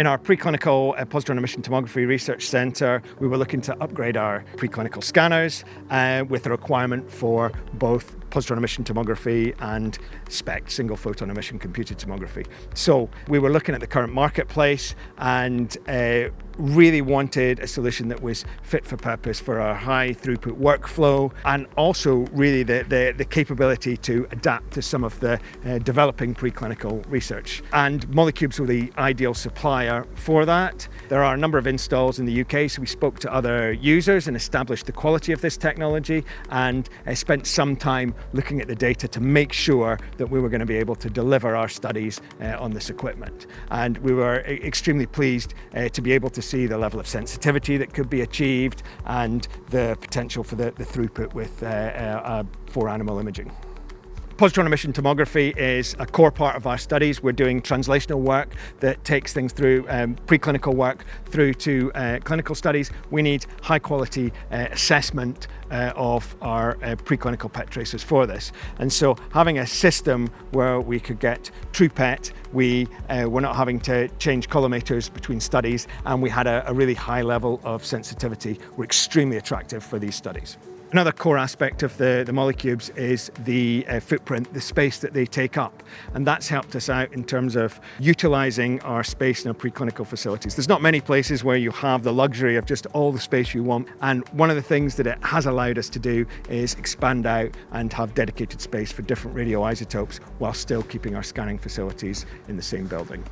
In our preclinical positron emission tomography research centre, we were looking to upgrade our preclinical scanners with a requirement for both positron emission tomography and SPECT, single photon emission computed tomography. So we were looking at the current marketplace and really wanted a solution that was fit for purpose for our high throughput workflow, and also really the capability to adapt to some of the developing preclinical research. And MOLECUBES were the ideal supplier for that. There are a number of installs in the UK, so we spoke to other users and established the quality of this technology, and spent some time looking at the data to make sure that we were going to be able to deliver our studies on this equipment. And we were extremely pleased to be able to see the level of sensitivity that could be achieved and the potential for the throughput with for animal imaging. Positron emission tomography is a core part of our studies. We're doing translational work that takes things through preclinical work through to clinical studies. We need high quality assessment of our preclinical PET tracers for this. And so having a system where we could get true PET, we're not having to change collimators between studies, and we had a really high level of sensitivity, were extremely attractive for these studies. Another core aspect of the MOLECUBES is the footprint, the space that they take up. And that's helped us out in terms of utilising our space in our preclinical facilities. There's not many places where you have the luxury of just all the space you want. And one of the things that it has allowed us to do is expand out and have dedicated space for different radioisotopes while still keeping our scanning facilities in the same building.